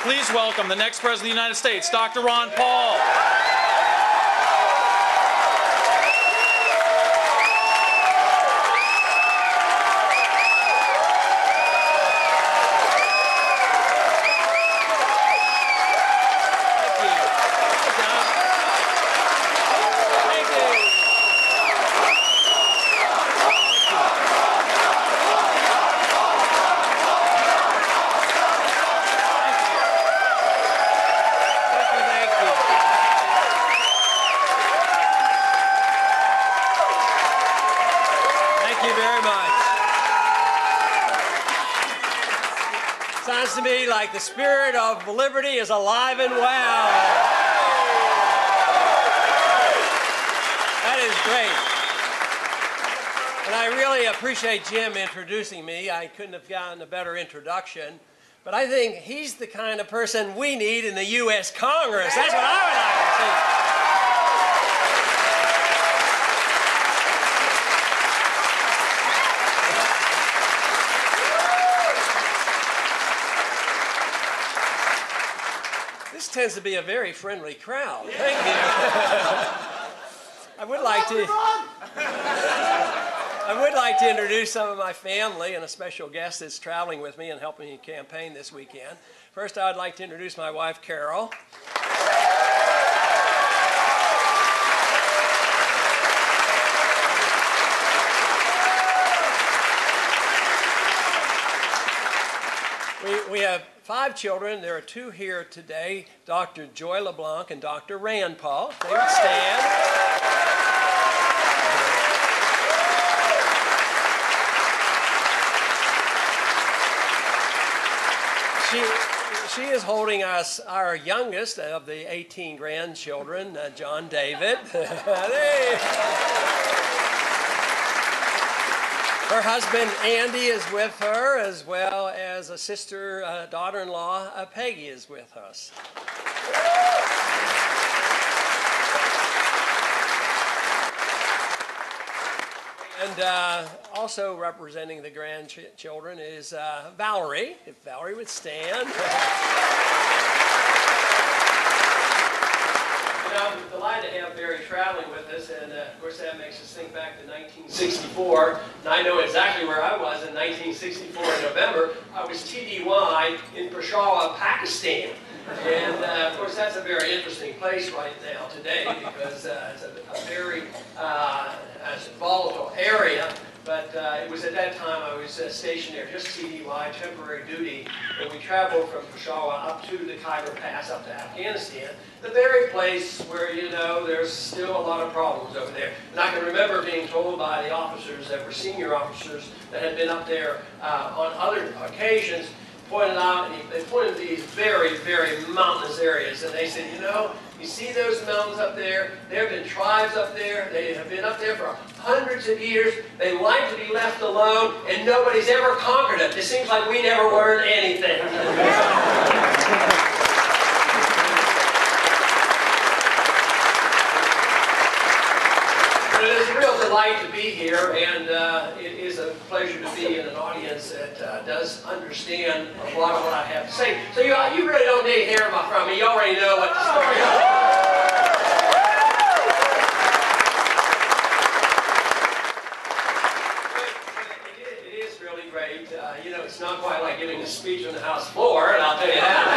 please welcome the next President of the United States, Dr. Ron Paul. Sounds to me like the spirit of liberty is alive and well. That is great. And I really appreciate Jim introducing me. I couldn't have gotten a better introduction. But I think he's the kind of person we need in the U.S. Congress. That's what I would like to see. This tends to be a very friendly crowd. Thank you. I would like to introduce some of my family and a special guest that's traveling with me and helping me campaign this weekend. First, I would like to introduce my wife, Carol. We have 5 children. There are 2 here today, Dr. Joy LeBlanc and Dr. Rand Paul. They would stand. She is holding us, our youngest of the 18 grandchildren, John David. Her husband, Andy, is with her, as well as a sister, daughter-in-law, Peggy, is with us. And also representing the grandchildren is Valerie, if Valerie would stand. I'm delighted to have Barry traveling with us, and of course that makes us think back to 1964. And I know exactly where I was in 1964 in November. I was TDY in Peshawar, Pakistan. And of course that's a very interesting place right now today because it's a very volatile area. But it was at that time I was stationed there, just TDY, temporary duty, and we traveled from Peshawar up to the Khyber Pass, up to Afghanistan, the very place where, you know, there's still a lot of problems over there. And I can remember being told by the officers that were senior officers that had been up there on other occasions, pointed out, and they pointed to these very, very mountainous areas, and they said, you know, you see those mountains up there? There have been tribes up there. They have been up there for hundreds of years. They like to be left alone, and nobody's ever conquered it. It seems like we never learned anything. But it is a real delight to be here, and it is a pleasure to be in an audience that does understand a lot of what I have to say. So you really don't need to hear from me. You already know what the story is. It is really great. You know, it's not quite like giving a speech on the House floor, and I'll tell you that.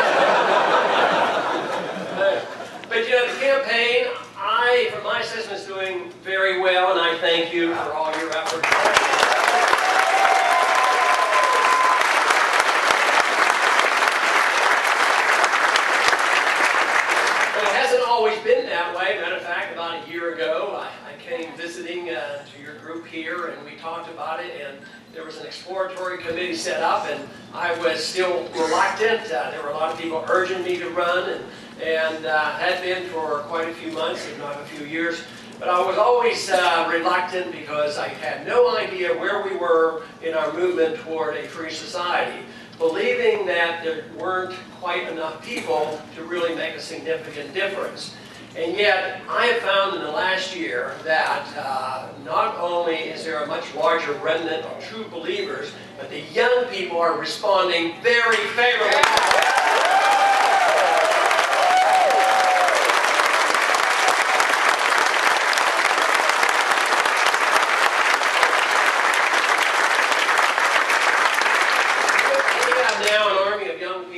But you know, the campaign, from my assessment, is doing very well, and I thank you for all your efforts. But it hasn't always been that way. Matter of fact, about a year ago, I came visiting to your group here, and we talked about it, and there was an exploratory committee set up, and I was still reluctant. There were a lot of people urging me to run, and had been for quite a few months, if not a few years. But I was always reluctant because I had no idea where we were in our movement toward a free society, believing that there weren't quite enough people to really make a significant difference. And yet, I have found in the last year that not only is there a much larger remnant of true believers, but the young people are responding very favorably.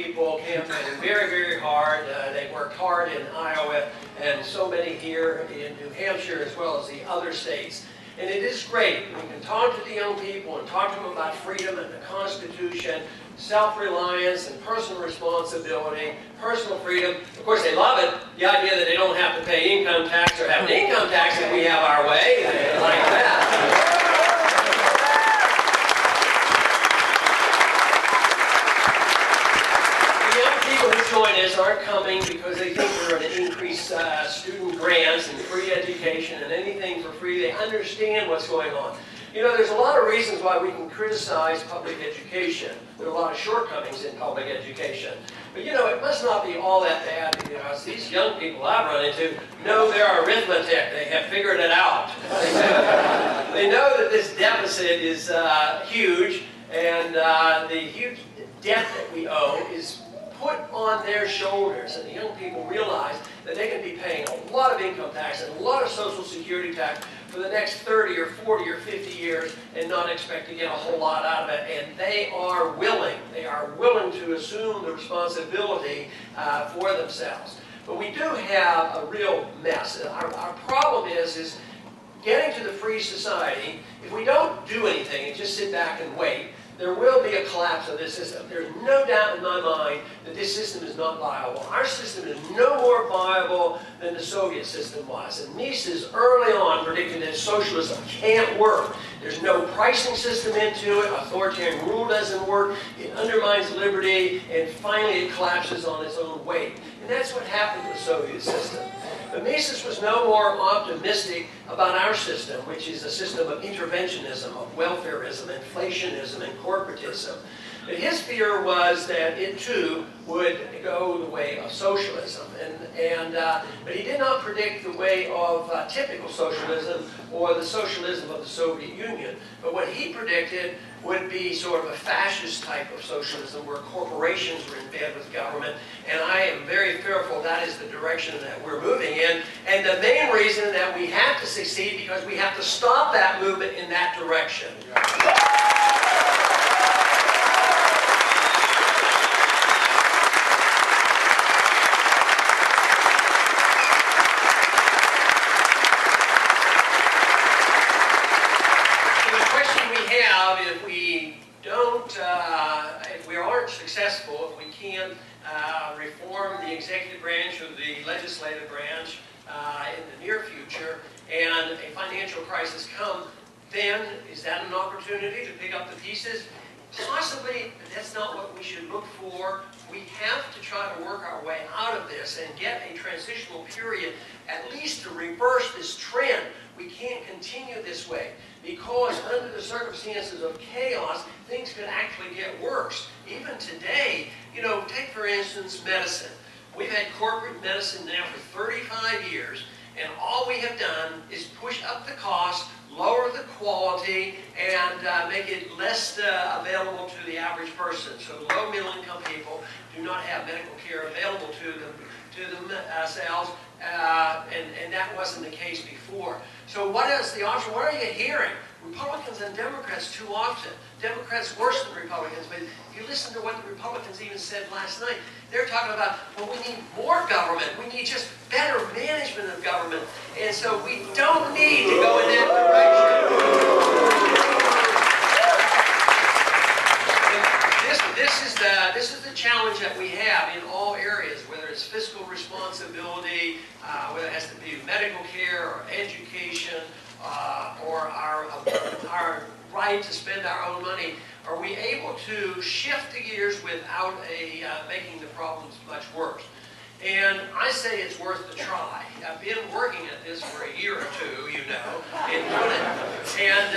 people campaigning very, very hard. They worked hard in Iowa and so many here in New Hampshire as well as the other states. And it is great. We can talk to the young people and talk to them about freedom and the Constitution, self-reliance and personal responsibility, personal freedom. Of course, they love it. The idea that they don't have to pay income tax or have an income tax if we have our way. They like that. Join us aren't coming because they think we're going to increase student grants and free education and anything for free. They understand what's going on. You know, there's a lot of reasons why we can criticize public education. There are a lot of shortcomings in public education. But you know, it must not be all that bad because these young people I've run into know their arithmetic. They have figured it out. They know that this deficit is huge, and the huge debt that we owe is put on their shoulders, and the young people realize that they can be paying a lot of income tax and a lot of Social Security tax for the next 30 or 40 or 50 years and not expect to get a whole lot out of it. And they are willing to assume the responsibility for themselves. But we do have a real mess. Our problem is getting to the free society. If we don't do anything and just sit back and wait, there will be a collapse of this system. There's no doubt in my mind that this system is not viable. Our system is no more viable than the Soviet system was. And Mises early on predicted that socialism can't work. There's no pricing system into it. Authoritarian rule doesn't work. It undermines liberty. And finally, it collapses on its own weight. And that's what happened to the Soviet system. But Mises was no more optimistic about our system, which is a system of interventionism, of welfarism, inflationism, and corporatism. But his fear was that it too would go the way of socialism. But he did not predict the way of typical socialism or the socialism of the Soviet Union. But what he predicted would be sort of a fascist type of socialism where corporations were in bed with government. And I am very fearful that is the direction that we're moving in. And the main reason that we have to succeed because we have to stop that movement in that direction. If we aren't successful, if we can't reform the executive branch or the legislative branch in the near future, and a financial crisis come, then is that an opportunity to pick up the pieces? Possibly, but that's not what we should look for. We have to try to work our way out of this and get a transitional period, at least to reverse this trend. We can't continue this way because under the circumstances of chaos, things could actually get worse. Even today, you know, take for instance medicine. We've had corporate medicine now for 35 years, and all we have done is push up the cost, lower the quality, and make it less available to the average person. So low middle income people do not have medical care available to themselves, and that wasn't the case before. So what is the option? What are you hearing? Republicans and Democrats too often. Democrats worse than Republicans, but if you listen to what the Republicans even said last night, they're talking about, well, we need more government. We need just better management of government. And so we don't need to go in that direction. This is the challenge that we have in all areas, whether it's fiscal responsibility, whether it has to be medical care or education, or our right to spend our own money. Are we able to shift the gears without making the problems much worse? And I say it's worth the try. I've been working at this for a year or two, you know, and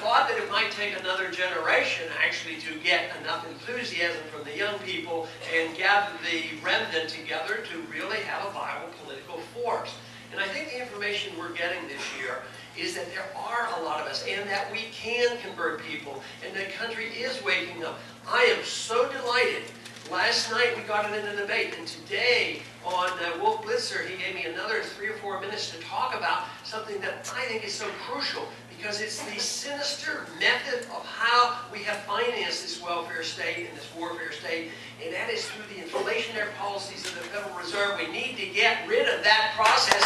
thought that it might take another generation actually to get enough enthusiasm from the young people and gather the remnant together to really have a viable political force. And I think the information we're getting this year is that there are a lot of us and that we can convert people and the country is waking up. I am so delighted. Last night we got it in a debate, and today on Wolf Blitzer he gave me another 3 or 4 minutes to talk about something that I think is so crucial because it's the sinister method of how we have financed this welfare state and this warfare state, and that that is through the inflationary policies of the Federal Reserve. We need to get rid of that process.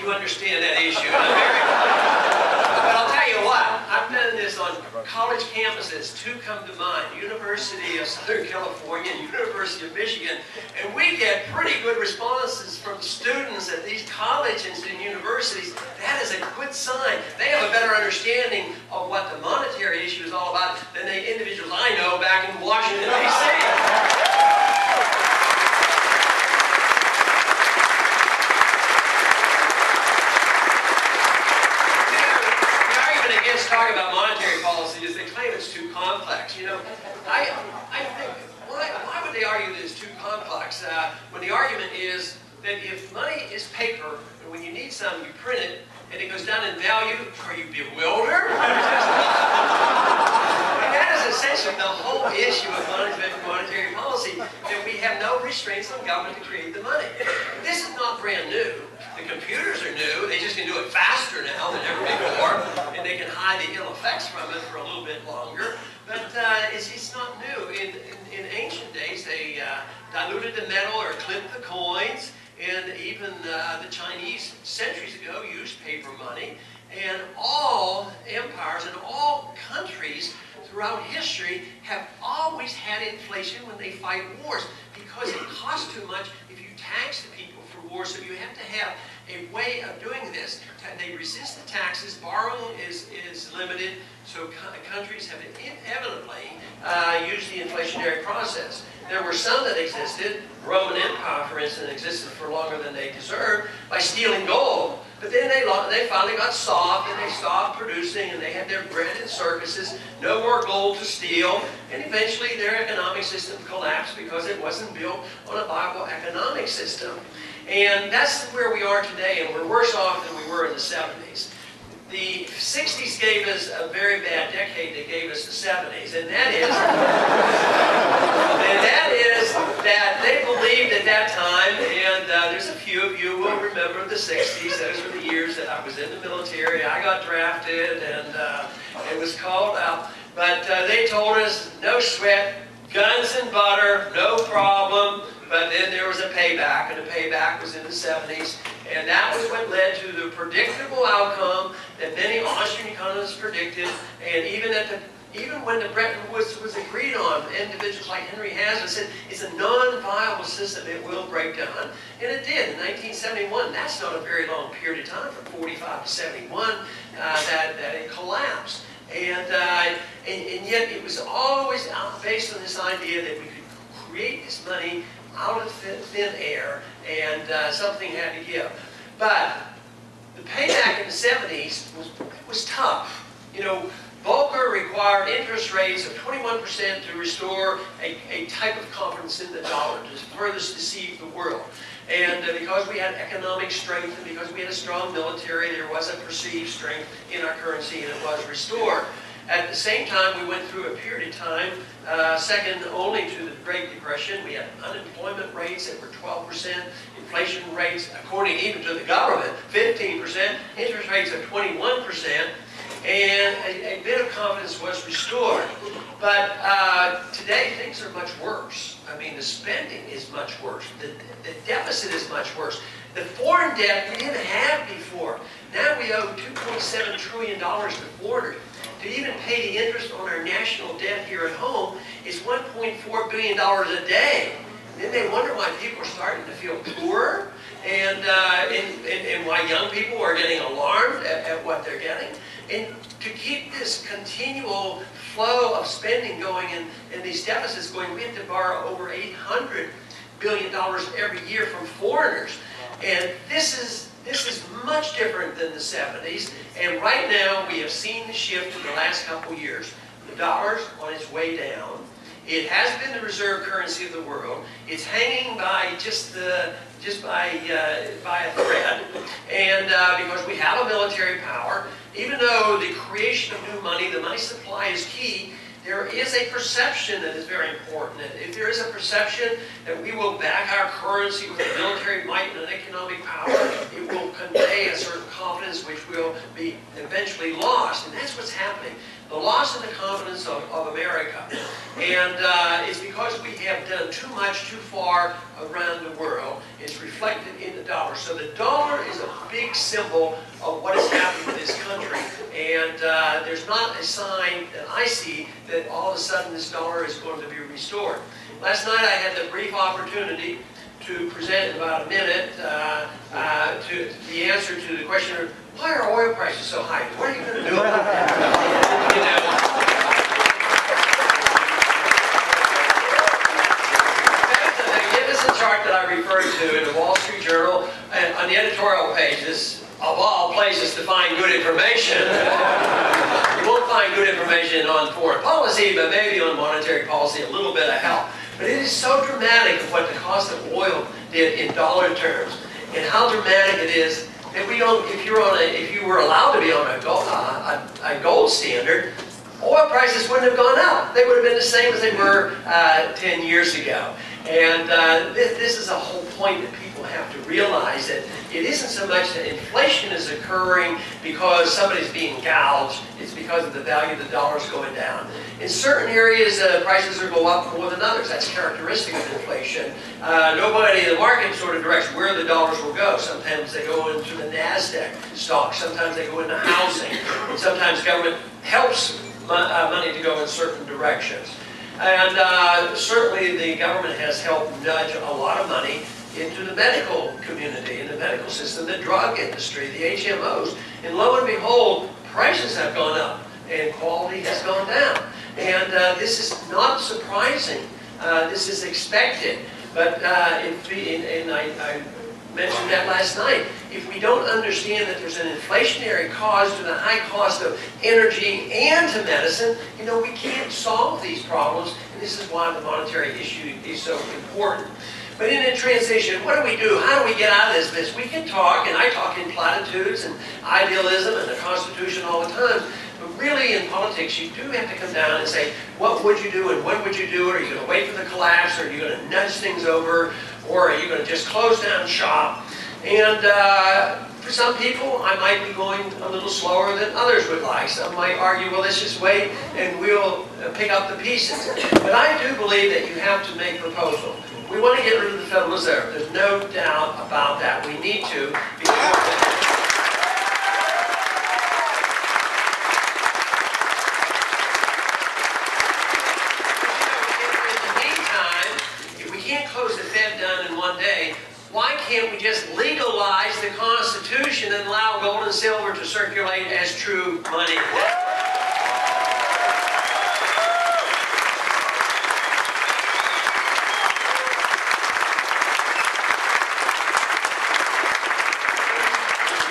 Understand that issue. But I'll tell you what, I've done this on college campuses. Two come to mind, University of Southern California and University of Michigan. And we get pretty good responses from students at these colleges and universities. That is a good sign. They have a better understanding of what the monetary issue is all about than the individuals I know back in Washington, D.C. Talk about monetary policy is they claim it's too complex. You know, I think, why would they argue that it's too complex when the argument is that if money is paper, and when you need something, you print it, and it goes down in value, are you bewildered? And that is essentially the whole issue of monetary policy, that we have no restraints on government to create the money. This is not brand new. The computers are new. They just can do it faster now than ever before, and they can hide the ill effects from it for a little bit longer. But it's not new. In ancient days, they diluted the metal or clipped the coins, and even the Chinese centuries ago used paper money. And all empires and all countries throughout history have always had inflation when they fight wars, because it costs too much if you tax the people for war. So you have to have a way of doing this. They resist the taxes, borrowing is limited, so countries have inevitably used the inflationary process. There were some that existed. Roman Empire, for instance, existed for longer than they deserved by stealing gold. But then they finally got soft, and they stopped producing, and they had their bread in circuses, no more gold to steal, and eventually their economic system collapsed because it wasn't built on a viable economic system. And that's where we are today, and we're worse off than we were in the 70s. The 60s gave us a very bad decade. They gave us the 70s, and that is that they believed at that time, and there's a few of you who will remember the 60s. Those were the years that I was in the military. I got drafted, and it was called out. But they told us, no sweat, guns and butter, no problem. But then there was a payback, and the payback was in the 70s. And that was what led to the predictable outcome that many Austrian economists predicted. And even when the Bretton Woods was agreed on, individuals like Henry Hazlitt said it's a non-viable system, it will break down. And it did in 1971. That's not a very long period of time, from 45 to 71, that it collapsed. And yet it was always based on this idea that we could create this money out of thin air, and something had to give. But the payback in the 70s was tough. You know, Volcker required interest rates of 21% to restore a type of confidence in the dollar, to furthest deceive the world. And because we had economic strength, and because we had a strong military, there was a perceived strength in our currency, and it was restored. At the same time, we went through a period of time, second only to the Great Depression. We had unemployment rates that were 12%, inflation rates, according even to the government, 15%, interest rates of 21%, and a bit of confidence was restored. But today, things are much worse. I mean, the spending is much worse. The deficit is much worse. The foreign debt we didn't have before. Now we owe $2.7 trillion to foreigners. To even pay the interest on our national debt here at home is $1.4 billion a day. And then they wonder why people are starting to feel poorer, and why young people are getting alarmed at what they're getting. And to keep this continual flow of spending going and these deficits going, we have to borrow over $800 billion every year from foreigners. And this is much different than the 70s. And right now, we have seen the shift in the last couple years. The dollar's on its way down. It has been the reserve currency of the world. It's hanging by by a thread, and because we have a military power, even though the creation of new money, the money supply is key, there is a perception that is very important. If there is a perception that we will back our currency with a military might and an economic power, it will convey a certain confidence which will be eventually lost. And that's what's happening. The loss of the confidence of America. And it's because we have done too much, too far around the world. It's reflected in the dollar. So the dollar is a big symbol of what is happening in this country. And there's not a sign that I see that all of a sudden this dollar is going to be restored. Last night I had the brief opportunity to present in about a minute to the answer to the question, why are oil prices so high? What are you going to do about that? You know, the magnificent chart that I referred to in the Wall Street Journal, and on the editorial pages, of all places to find good information. You won't find good information on foreign policy, but maybe on monetary policy, a little bit of help. But it is so dramatic of what the cost of oil did in dollar terms, and how dramatic it is that we don't. If you were allowed to be on a gold standard, oil prices wouldn't have gone up. They would have been the same as they were 10 years ago. And this is a whole point that people have to realize, that it isn't so much that inflation is occurring because somebody's being gouged. It's because of the value of the dollar is going down. In certain areas, prices will go up more than others. That's characteristic of inflation. Nobody in the market sort of directs where the dollars will go. Sometimes they go into the NASDAQ stock. Sometimes they go into housing. And sometimes government helps money to go in certain directions. And certainly the government has helped nudge a lot of money into the medical community, in the medical system, the drug industry, the HMOs. And lo and behold, prices have gone up and quality has gone down. And this is not surprising. This is expected. But I mentioned that last night. If we don't understand that there's an inflationary cause to the high cost of energy and to medicine, you know, we can't solve these problems. And this is why the monetary issue is so important. But in a transition, what do we do? How do we get out of this mess? We can talk, and I talk in platitudes and idealism and the Constitution all the time. But really, in politics, you do have to come down and say, what would you do and when would you do it? Are you going to wait for the collapse? Or are you going to nudge things over? Or are you going to just close down shop? And for some people, I might be going a little slower than others would like. Some might argue, well, let's just wait and we'll pick up the pieces. But I do believe that you have to make proposals. We want to get rid of the Federal Reserve. There's no doubt about that. We need to. Close the Fed down in one day, why can't we just legalize the Constitution and allow gold and silver to circulate as true money?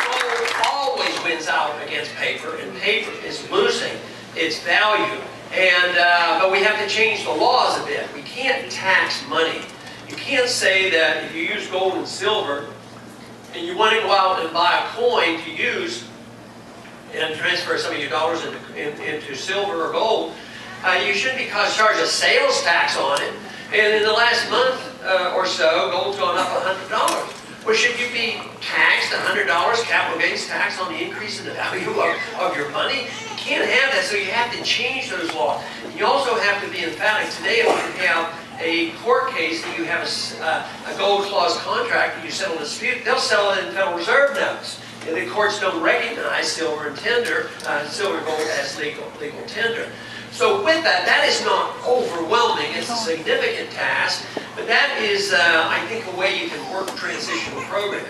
Gold always wins out against paper, and paper is losing its value. And but we have to change the laws a bit. We can't tax money. You can't say that if you use gold and silver and you want to go out and buy a coin to use and transfer some of your dollars into silver or gold, you shouldn't be charged a sales tax on it. And in the last month or so, gold's gone up $100. Well, should you be taxed $100, capital gains tax on the increase in the value of your money? You can't have that, so you have to change those laws. You also have to be emphatic. Today, if you have a court case that you have a gold clause contract and you settle a dispute, they'll sell it in Federal Reserve notes. And the courts don't recognize silver and silver gold as legal tender. So with that, that is not overwhelming. It's a significant task, but that is, I think, a way you can work a transitional program.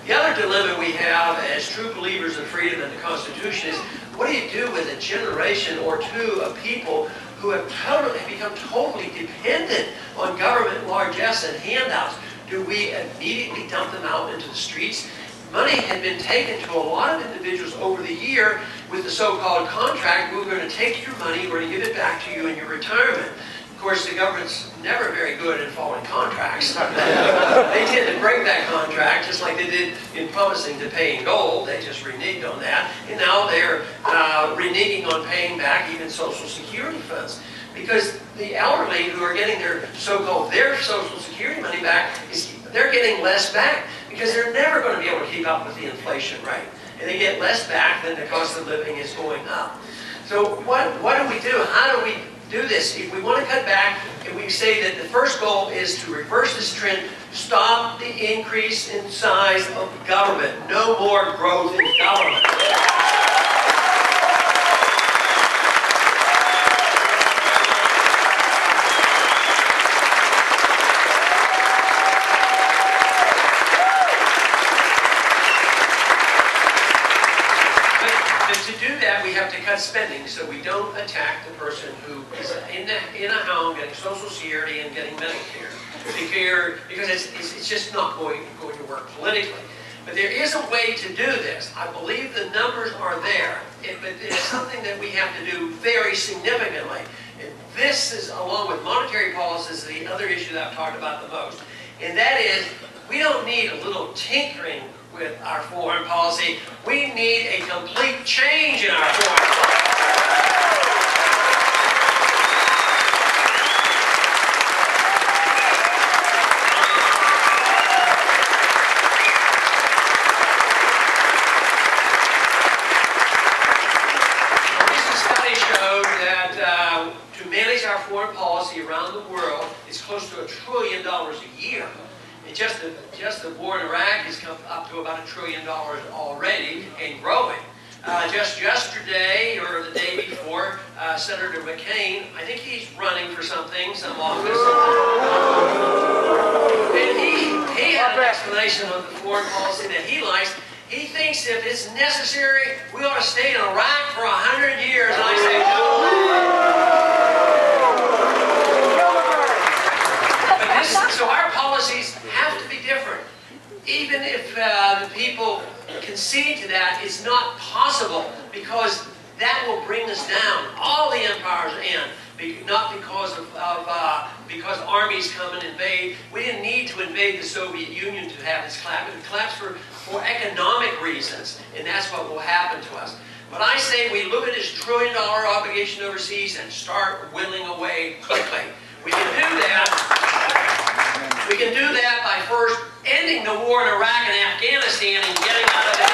The other dilemma we have as true believers in freedom and the Constitution is, what do you do with a generation or two of people who have become totally dependent on government largesse and handouts? Do we immediately dump them out into the streets? money had been taken to a lot of individuals over the year with the so-called contract. We're going to take your money, we're going to give it back to you in your retirement. Of course, the government's never very good at following contracts. They tend to break that contract, just like they did in promising to pay in gold. They just reneged on that. And now they're reneging on paying back even Social Security funds. Because the elderly who are getting their so-called Social Security money back, they're getting less back. Because they're never going to be able to keep up with the inflation rate. And they get less back than the cost of living is going up. So what do we do? How do we do this? If we want to cut back, and we say that the first goal is to reverse this trend, stop the increase in size of government. No more growth in government. To cut spending so we don't attack the person who is in a home getting Social Security and getting Medicare because it's just not going to work politically. But there is a way to do this. I believe the numbers are there, but it's something that we have to do very significantly. And this is, along with monetary policies, the other issue that I've talked about the most. And that is, we don't need a little tinkering with our foreign policy. We need a complete change in our foreign policy. A recent study showed that to manage our foreign policy around the world, it's close to $1 trillion a year. Just the war in Iraq has come up to about $1 trillion already and growing. Just yesterday or the day before, Senator McCain, I think he's running for some office. And he had an explanation of the foreign policy that he likes. He thinks if it's necessary, we ought to stay in Iraq for 100 years. And I say, no. So our policies have to be different. Even if the people concede to that, it's not possible because that will bring us down. All the empires end, not because because armies come and invade. We didn't need to invade the Soviet Union to have this collapse. It collapsed for economic reasons, and that's what will happen to us. But I say we look at this $1 trillion obligation overseas and start whittling away quickly. We can do that. We can do that by first ending the war in Iraq and Afghanistan and getting out of it.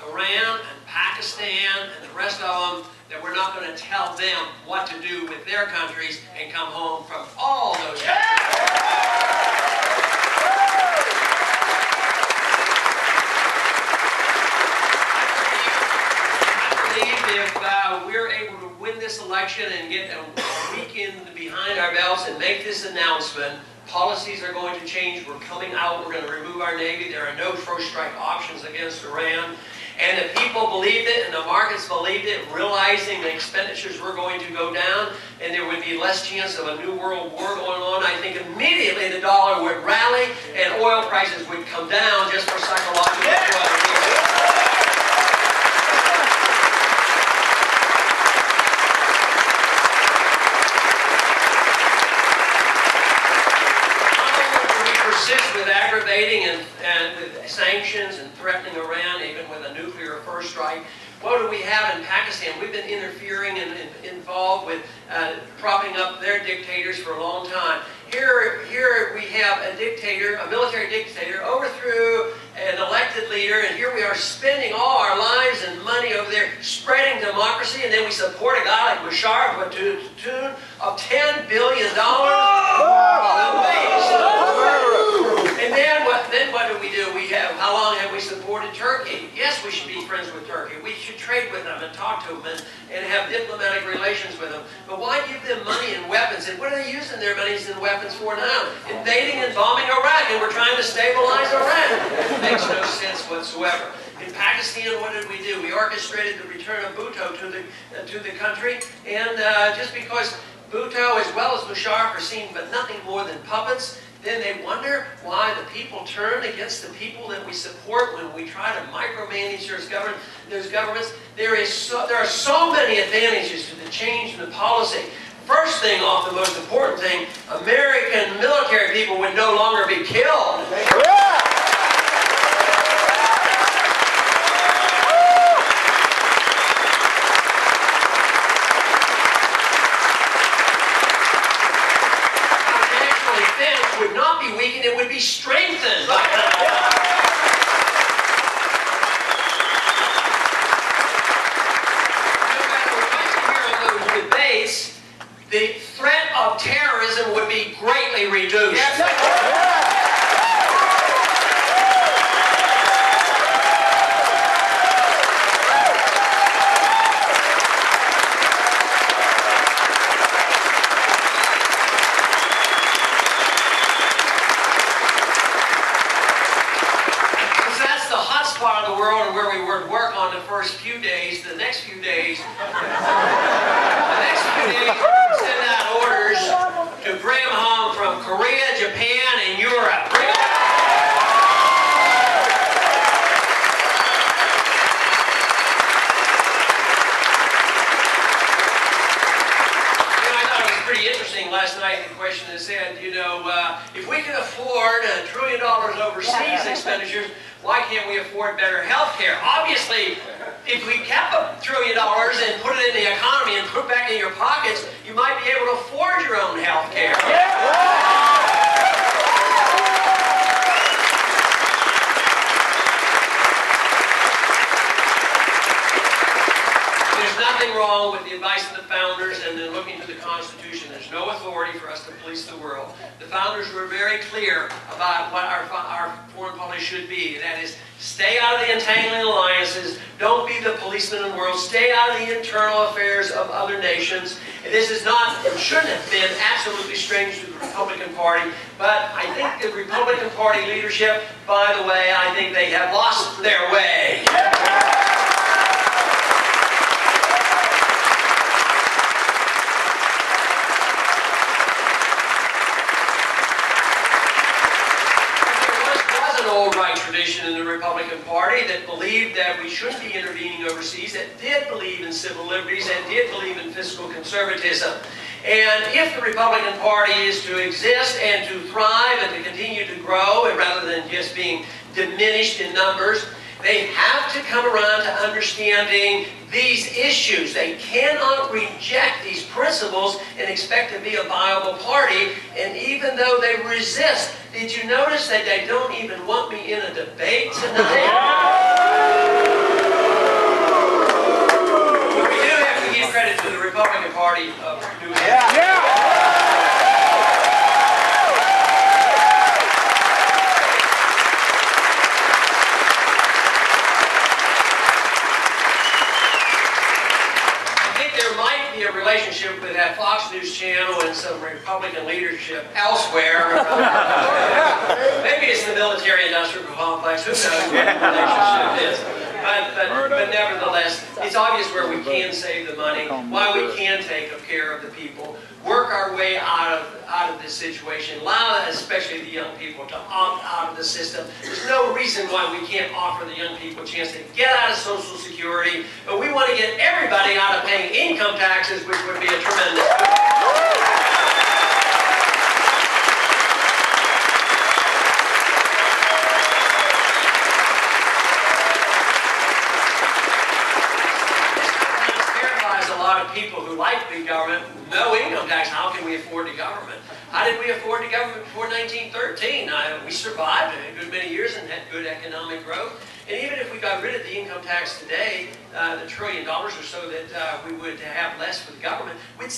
Iran and Pakistan and the rest of them, that we're not going to tell them what to do with their countries and come home from all those countries. I believe if we're able to win this election and get a weekend behind our belts and make this announcement, policies are going to change. We're coming out. We're going to remove our Navy. There are no first strike options against Iran. And the people believed it, and the markets believed it, realizing the expenditures were going to go down, and there would be less chance of a new world war going on. I think immediately the dollar would rally, and oil prices would come down just for psychological reasons. With aggravating and with sanctions and threatening Iran, even with a nuclear first strike. What do we have in Pakistan? We've been interfering and involved with propping up their dictators for a long time. Here we have a dictator, a military dictator, overthrew an elected leader, and here we are spending all our lives and money over there spreading democracy, and then we support a guy like Bashar to the tune of $10 billion. And then what do? We have, how long have we supported Turkey? Yes, we should be friends with Turkey. We should trade with them and talk to them and have diplomatic relations with them. But why give them money and weapons? And what are they using their monies and weapons for now? Invading and bombing Iraq, and we're trying to stabilize Iraq. It makes no sense whatsoever. In Pakistan, what did we do? We orchestrated the return of Bhutto to the country, and just because Bhutto as well as Musharraf are seen but nothing more than puppets, then they wonder why the people turn against the people that we support when we try to micromanage those governments. There are so many advantages to the change in the policy. First thing off, the most important thing, American military people would no longer be killed. Yeah. Would not be weakened, it would be strengthened. No matter what you hear in those debates, the threat of terrorism would be greatly reduced. Part of the world and where we would work on the first few days, the next few days, send out orders to bring them home from Korea, Japan, and Europe. Bring them pretty interesting last night, the question that said, you know, if we can afford $1 trillion overseas expenditures, why can't we afford better health care? Obviously, if we kept $1 trillion and put it in the economy and put it back in your pockets, you might be able to afford your own health care. There's nothing wrong with the advice of the founders and then looking to the Constitution. There's no authority for us to police the world. The founders were very clear about what our foreign policy should be. That is, stay out of the entangling alliances. Don't be the policeman in the world. Stay out of the internal affairs of other nations. And this is not, and shouldn't have been, absolutely strange to the Republican Party. But I think the Republican Party leadership, by the way, I think they have lost their way. Tradition in the Republican Party that believed that we shouldn't be intervening overseas, that did believe in civil liberties, and did believe in fiscal conservatism. And if the Republican Party is to exist and to thrive and to continue to grow, and rather than just being diminished in numbers, they have to come around to understanding these issues. They cannot reject these principles and expect to be a viable party. And even though they resist, did you notice that they don't even want me in a debate tonight? But we do have to give credit to the Republican Party of doing that. A relationship with that Fox News channel and some Republican leadership elsewhere. Maybe it's the military-industrial complex. Who knows what the relationship is? But nevertheless, it's obvious where we can save the money, why we can take care of the people, work our way out of this situation, allow especially the young people to opt out of the system. There's no reason why we can't offer the young people a chance to get out of Social Security, but we want to get everybody out of paying income taxes, which would be a tremendous people who like big government, no income tax. How can we afford the government? How did we afford the government before 1913? We survived a good many years and had good economic growth. And even if we got rid of the income tax today, the $1 trillion or so that we would have less for the government, the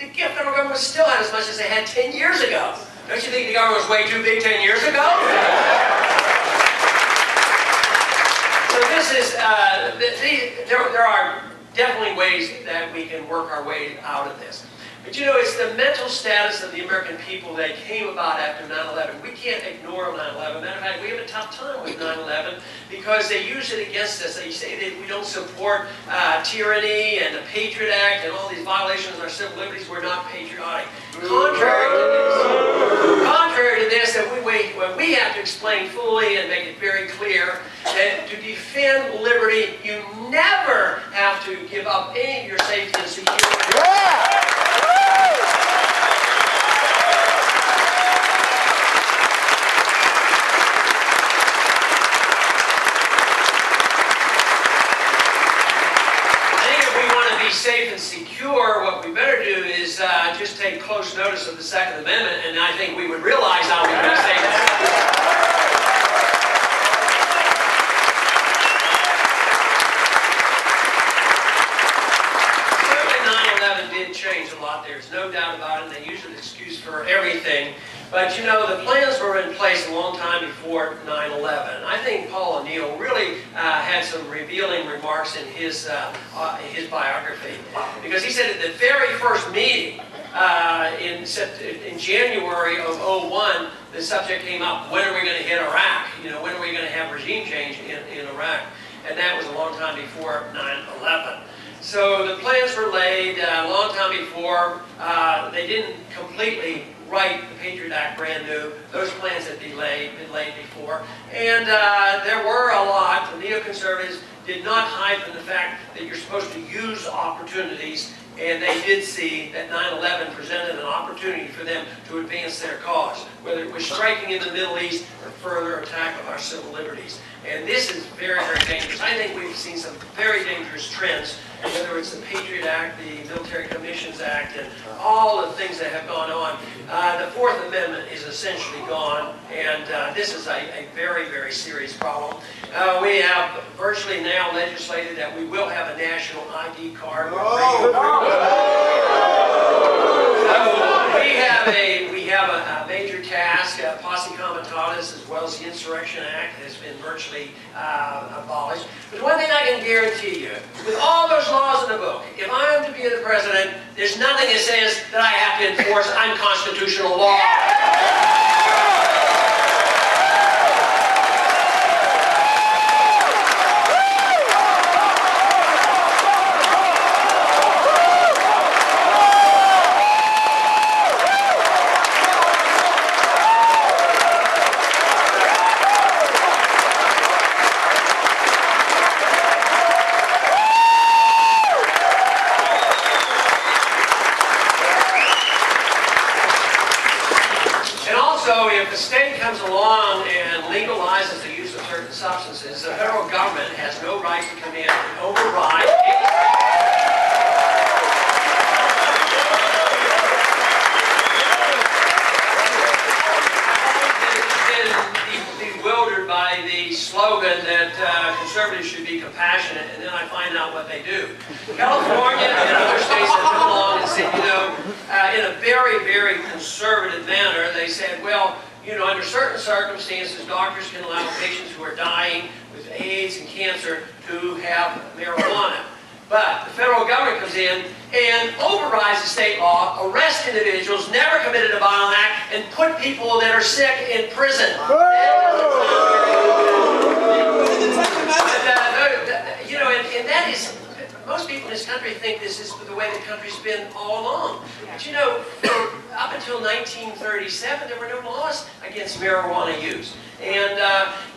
federal government still had as much as they had 10 years ago. Don't you think the government was way too big 10 years ago? So this is, there are definitely ways that we can work our way out of this. But you know, it's the mental status of the American people that came about after 9/11. We can't ignore 9/11. Matter of fact, we have a tough time with 9/11 because they use it against us. They say that we don't support tyranny and the Patriot Act and all these violations of our civil liberties. We're not patriotic. Contrary to this, that we have to explain fully and make it very clear that to defend liberty, you never have to give up any of your safety and security. Safe and secure, what we better do is just take close notice of the Second Amendment, and I think we would realize how we can be safe and secure. Certainly 9/11 did change a lot, there's no doubt about it, and they use an excuse for everything. But you know, the plans were in place a long time before 9/11. I think Paul O'Neill really had some revealing remarks in his biography, because he said at the very first meeting in January of '01, the subject came up: when are we going to hit Iraq? You know, when are we going to have regime change in Iraq? And that was a long time before 9/11. So the plans were laid a long time before. They didn't completely write the Patriot Act brand new. Those plans had been laid before. And there were a lot. The neoconservatives did not hide from the fact that you're supposed to use opportunities, and they did see that 9/11 presented an opportunity for them to advance their cause, whether it was striking in the Middle East or further attack of our civil liberties. And this is very, very dangerous. I think we've seen some very dangerous trends, whether it's the Patriot Act, the Military Commissions Act, and all the things that have gone on. The Fourth Amendment is essentially gone, and this is a very, very serious problem. We have virtually now legislated that we will have a national ID card. We have a major task. Posse Comitatus, as well as the Insurrection Act, has been virtually abolished. But one thing I can guarantee you, with all those laws in the book, if I am to be the president, there's nothing that says that I have to enforce unconstitutional law. If the state comes along and legalizes the use of certain substances, the federal government has no right to come in and override bewildered by the slogan that conservatives should be compassionate, and then I find out what they do. California and other states have come along and said, you know, in a very, very conservative manner, they said, well, you know, under certain circumstances, doctors can allow patients who are dying with AIDS and cancer to have marijuana. But the federal government comes in and overrides the state law, arrests individuals, never committed a violent act, and put people that are sick in prison. You know, and that is, most people in this country think this is the way the country's been all along. But you know, up until 1937, there were no laws against marijuana use. And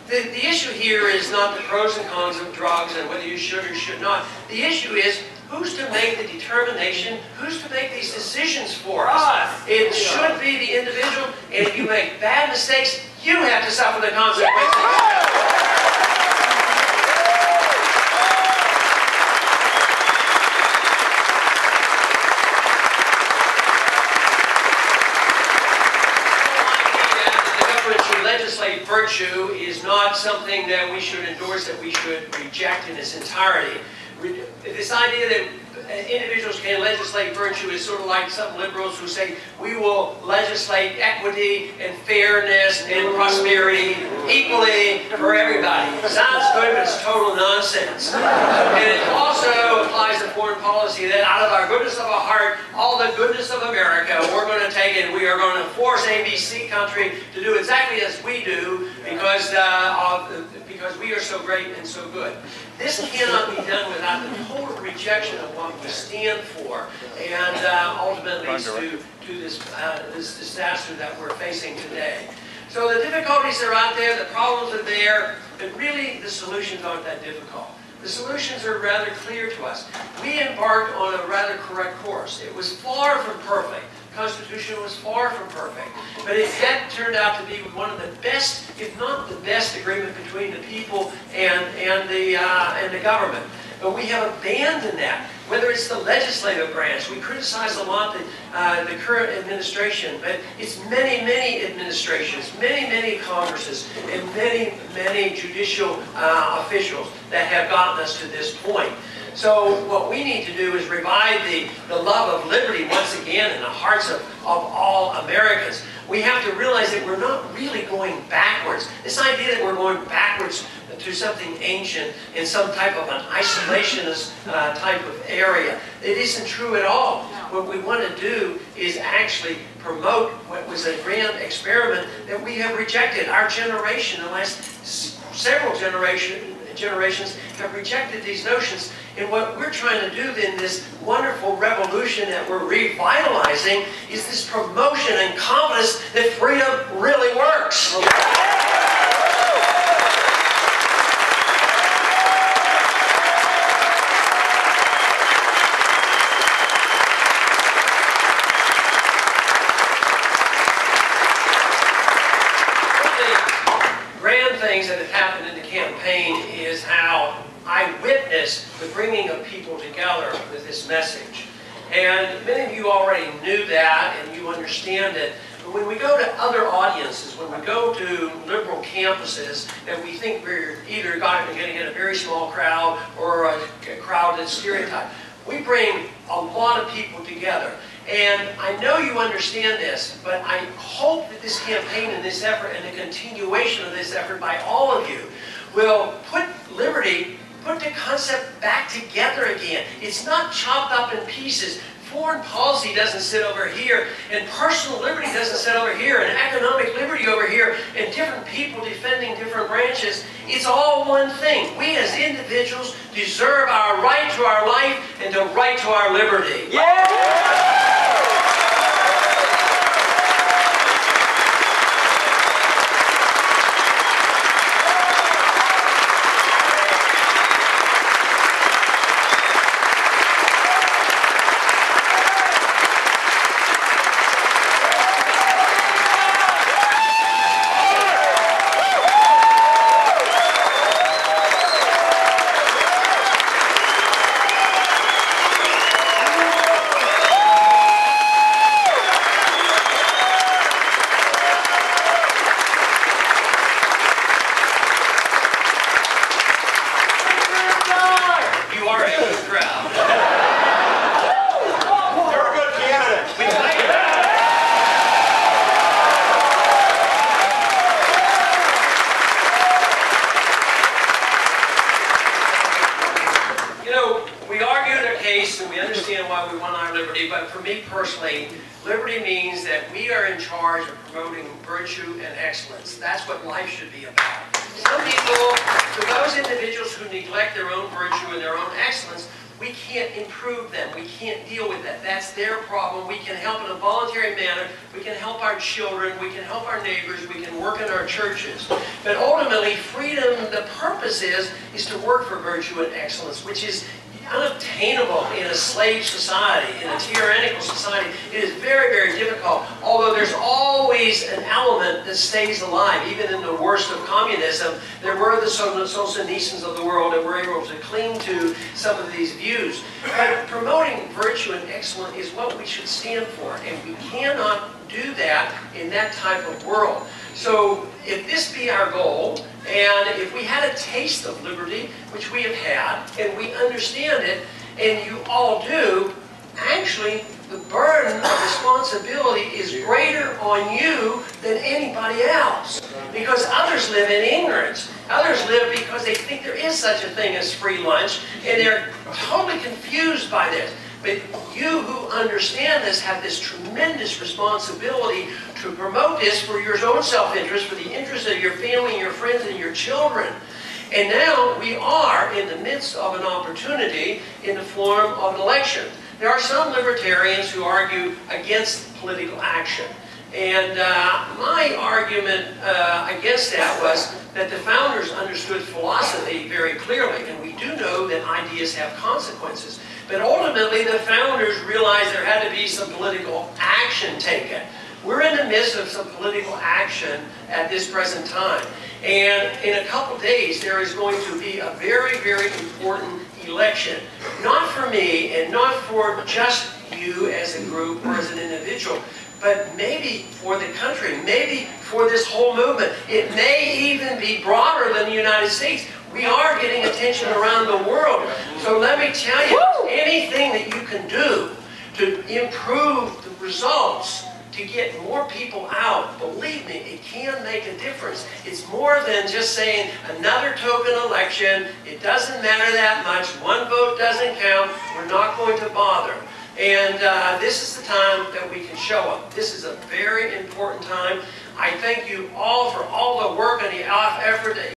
the issue here is not the pros and cons of drugs and whether you should or should not. The issue is who's to make the determination, who's to make these decisions for us. It should be the individual, and if you make bad mistakes, you have to suffer the consequences. Legislate virtue is not something that we should endorse, that we should reject in its entirety. This idea that individuals can legislate virtue is sort of like some liberals who say we will legislate equity and fairness and prosperity equally for everybody. Sounds good, but it's total nonsense. And it also applies to foreign policy that out of our goodness of our heart, all the goodness of America, we're going to take it. We are going to force ABC country to do exactly as we do because we are so great and so good. This cannot be done without the total rejection of what we stand for, and ultimately leads to this disaster that we're facing today. So the difficulties are out there, the problems are there, but really the solutions aren't that difficult. The solutions are rather clear to us. We embarked on a rather correct course. It was far from perfect. The Constitution was far from perfect, but it had turned out to be one of the best, if not the best, agreement between the people and the government. But we have abandoned that. Whether it's the legislative branch, we criticize a lot the current administration, but it's many, many administrations, many, many Congresses, and many, many judicial officials that have gotten us to this point. So what we need to do is revive the love of liberty once again in the hearts of all Americans. We have to realize that we're not really going backwards. This idea that we're going backwards to something ancient in some type of an isolationist type of area, it isn't true at all. What we want to do is actually promote what was a grand experiment that we have rejected. Our generation, the last several generations have rejected these notions. And what we're trying to do in this wonderful revolution that we're revitalizing is this promotion and confidence that freedom really works. Things that have happened in the campaign is how I witnessed the bringing of people together with this message. And many of you already knew that and you understand it. But when we go to other audiences, when we go to liberal campuses, and we think we're either going to get a very small crowd or a crowd that's stereotyped, we bring a lot of people together. And I know you understand this, but I hope that this campaign and this effort and the continuation of this effort by all of you will put liberty, put the concept back together again. It's not chopped up in pieces. Foreign policy doesn't sit over here, and personal liberty doesn't sit over here, and economic liberty over here, and different people defending different branches. It's all one thing. We as individuals deserve our right to our life and the right to our liberty. Yeah! And we understand why we want our liberty, but for me personally, liberty means that we are in charge of promoting virtue and excellence. That's what life should be about. Some people, for those individuals who neglect their own virtue and their own excellence, we can't improve them. We can't deal with that. That's their problem. We can help in a voluntary manner. We can help our children. We can help our neighbors. We can work in our churches. But ultimately, freedom, the purpose is to work for virtue and excellence, which is unobtainable in a slave society, in a tyrannical society. It is very, very difficult, although there's always an element that stays alive. Even in the worst of communism, there were the Solzhenitsyns of the world that were able to cling to some of these views. But promoting virtue and excellence is what we should stand for, and we cannot do that in that type of world. So if this be our goal, and if we had a taste of liberty, which we have had, and we understand it, and you all do, actually the burden of responsibility is greater on you than anybody else. Because others live in ignorance. Others live because they think there is such a thing as free lunch, and they're totally confused by this. But you who understand this have this tremendous responsibility to promote this for your own self-interest, for the interest of your family and your friends and your children. And now we are in the midst of an opportunity in the form of an election. There are some libertarians who argue against political action. And my argument against that was that the founders understood philosophy very clearly. And we do know that ideas have consequences. But ultimately, the founders realized there had to be some political action taken. We're in the midst of some political action at this present time. And in a couple days, there is going to be a very, very important election. Not for me, and not for just you as a group or as an individual, but maybe for the country, maybe for this whole movement. It may even be broader than the United States. We are getting attention around the world. So let me tell you, anything that you can do to improve the results, to get more people out, believe me, it can make a difference. It's more than just saying another token election, it doesn't matter that much, one vote doesn't count, we're not going to bother. And this is the time that we can show up. This is a very important time. I thank you all for all the work and the effort that